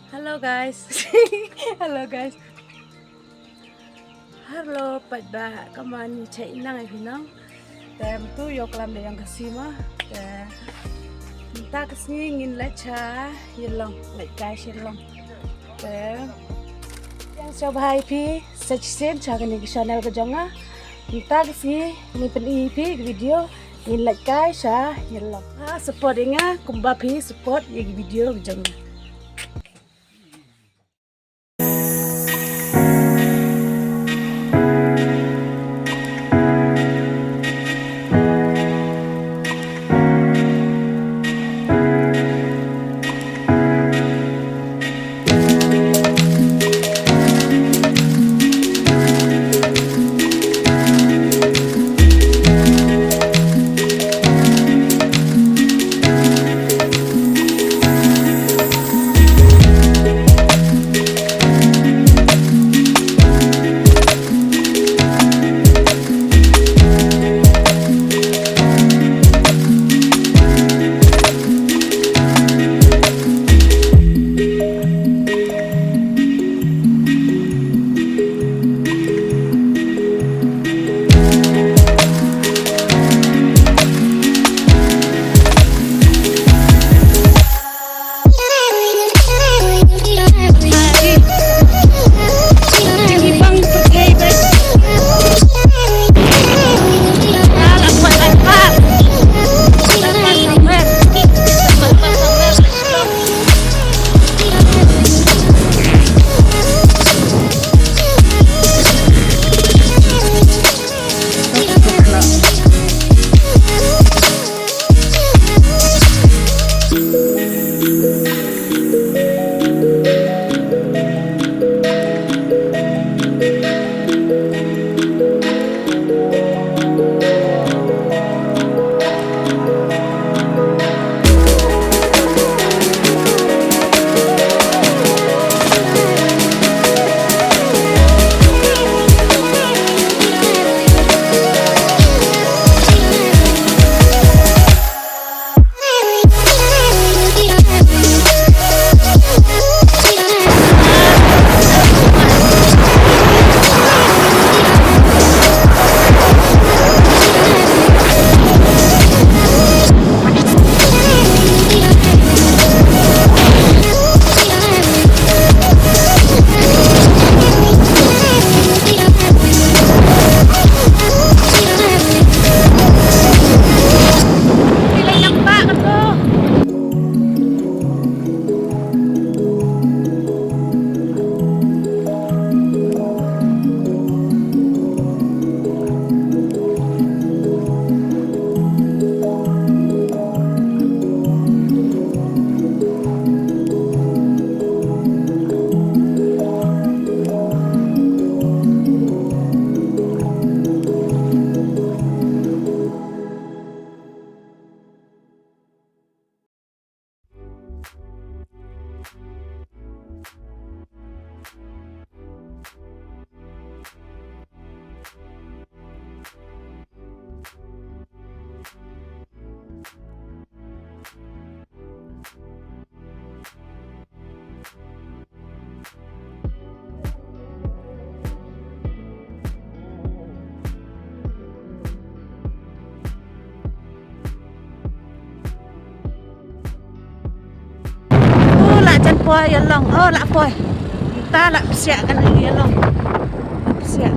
Hello guys. Hello guys. Hello pada kaman cai nang ai pinang. Tem tu yok lam de yang kasima. Te minta kesini ngin lecha yelong, like guys yelong. Te yang coba hai pi search channel ni channel ke jonga. Minta kesini ni pen pi video ngin like guys yelong. Support inga kumba pi support ye video ke jonga. Chân poi yelong lak poi kita lak siak kan yelong siak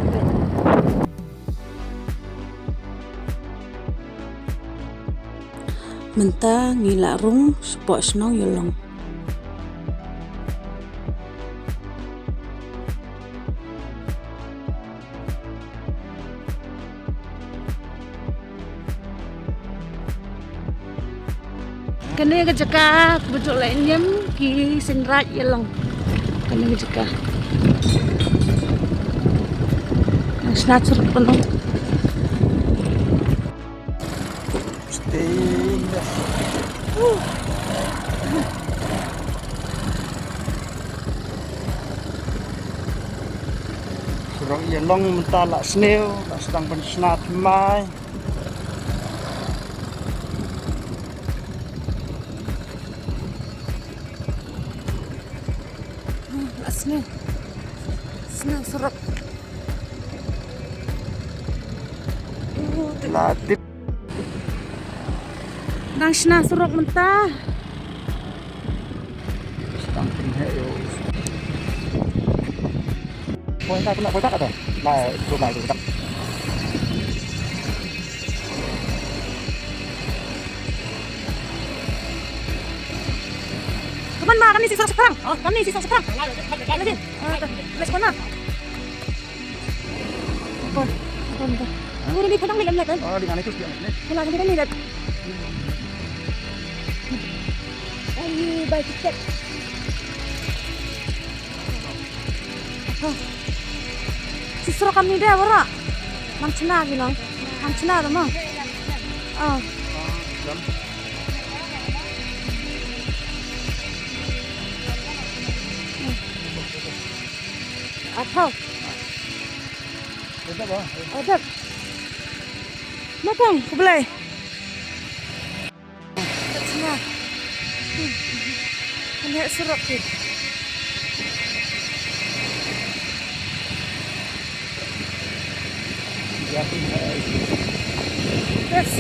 menta ngilak rung spot snow yelong kene ke jeka betul lenyem ki sinrat yelong kene ke jeka snatcher penuh Surau yelong mentah lak snew lak sedang pensnat mai. sini. Sini serap. Latip. Nang sina serap mentah. Sedang pinheo. Poin tak ada. Lah, itu lah itu. Kapan mah kami sisa sekarang? Oh, kami sisa sekarang. Lagi. Let's go na. Kon. Udah di padang lihat kan? Oh, di mana itu dia ini? Wala kan lihat. Ay, buy ticket. Oh. Sisro kami deh, wara. Mang cina bilang. Mang cina mah. Oh. Apa? Itu apa? Ada. Matang, kubelai. Cina. Hanya serap tu. Ya, pinheo. Yes.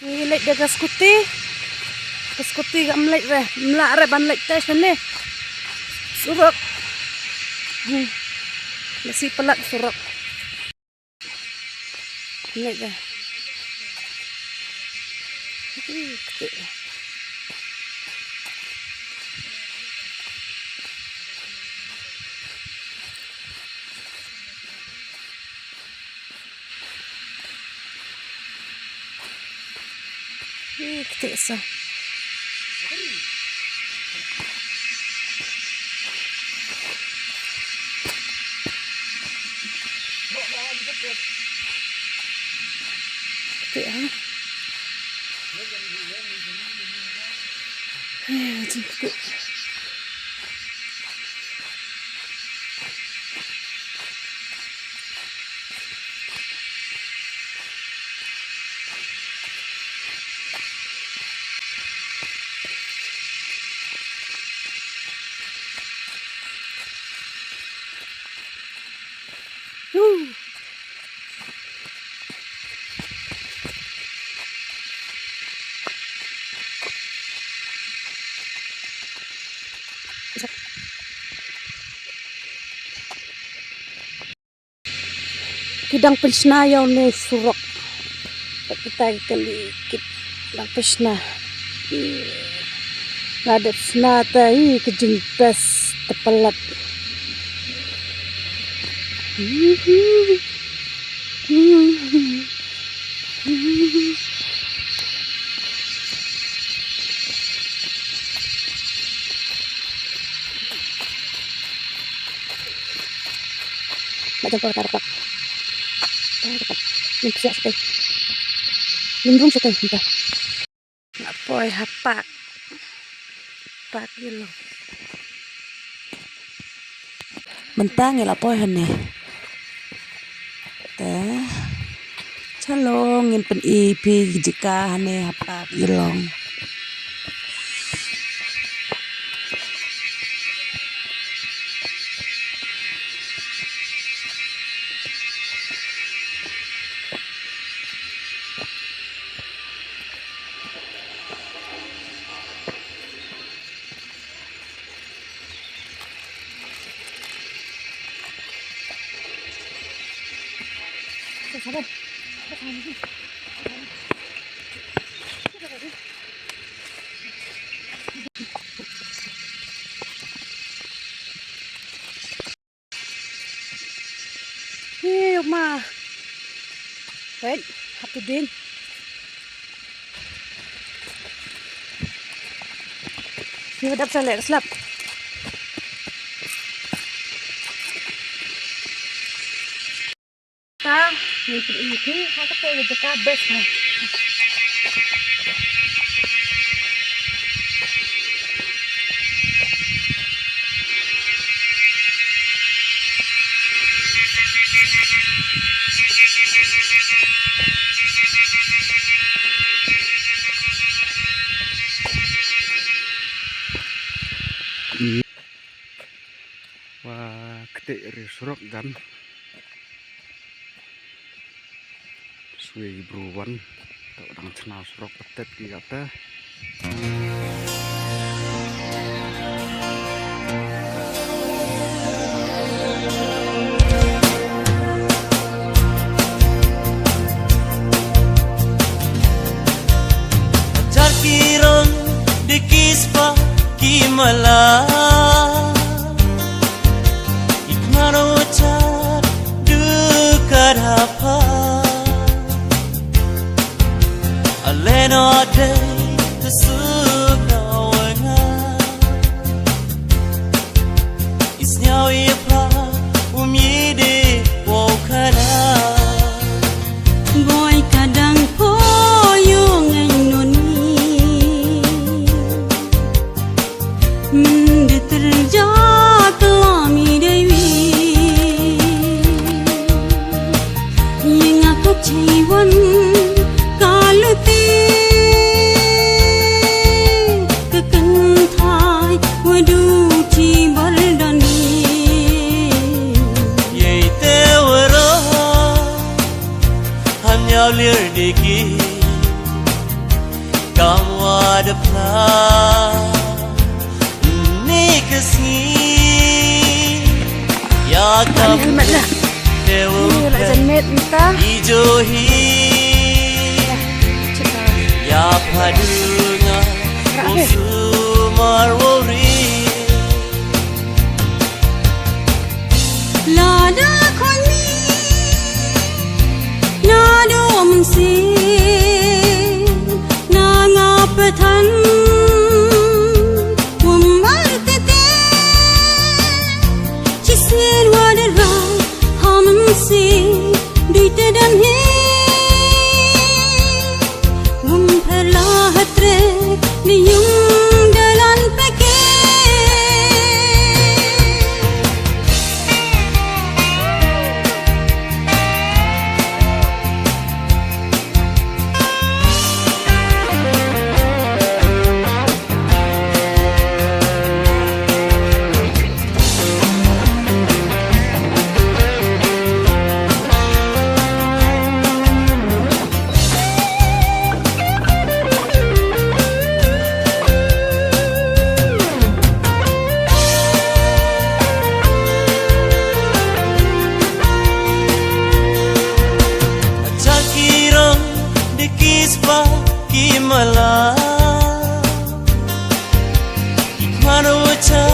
Milik dia kaskuti. Kaskuti gak melek re. Melak re ban lek tes ni. Surup. Masih pelat surup. Melek dah. Ketik sah. Ketik ha. Macam ketik. Kidang pensnayaw ni surok. Kita kali kidang pensna. Ngadap senata kejengpes tepelat. Macam kau tarpak. Nimpisak sekali. Nimbrung sekali entah. Apoy hapak. Pak gilo. Mentang ya apoy hane. Teh. Calong pen ipi jika hane hapak gilong. Sabar. Hey, ma. Wait, have to din. Ni wadap sa lek slap. Ta Ni pergi hak apa je kabes ha. Wah, ketik resurok kan. Suwi bruwan, tak orang cenal surok petet ki kata. Ajar kirong dikispa kimala. Ikmarocar dekat apa Alena de tesukawana Isnyaw ipa umyide wokana Boy kadang poyong noni Mende terjat lami dewi Yang aku ciwan kaluti Kekentai wadu cibardani Yei tewara hanya lir diki Kamu ada plan Ni kesini Ya kamu Helmet dah. Dewa Ni lah jenet entah. Ijo hi Cekal. Ya padunga Sumar wori Lada koni Nado mengsi Nanga petan Wumar tete Cisir wadara Hamengsi Duita dan he Wumperlah hatre Liyung dalam peke Ajar kirong dikispa kimala Ikmana waca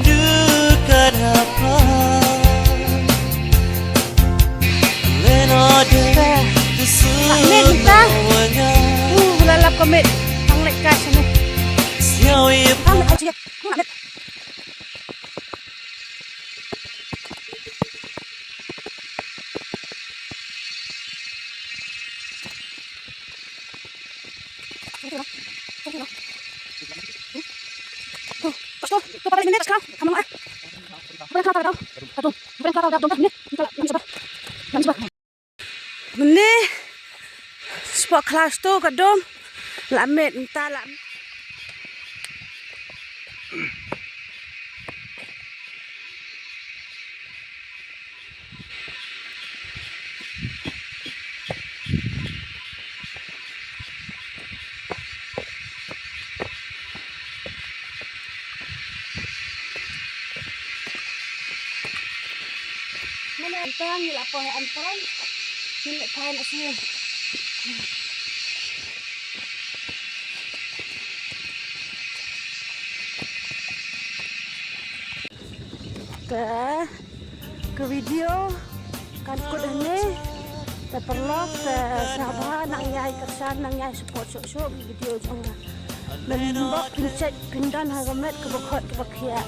dekat apa Lena de tesukawana Lalap komit. Ang lekas ni. Snyaw ipa Ang lekas. Ang lekas. Pastor, tu pakai minit sekarang. Kamu ah. Boleh kelapa dah. Aduh, boleh kelapa dah. Dompet ni. Kalau yang sebab. Yang sebab. Mene. Sport kelas tu kadom. Lamet entah lam. Mana antang ni lapor antang. Ni nak kain nak sini. ke video kan ko dah ni terperlok sahabat nak nyai kesan nak nyai support video jong membok pincet pindan hagamet ke bokot ke bakia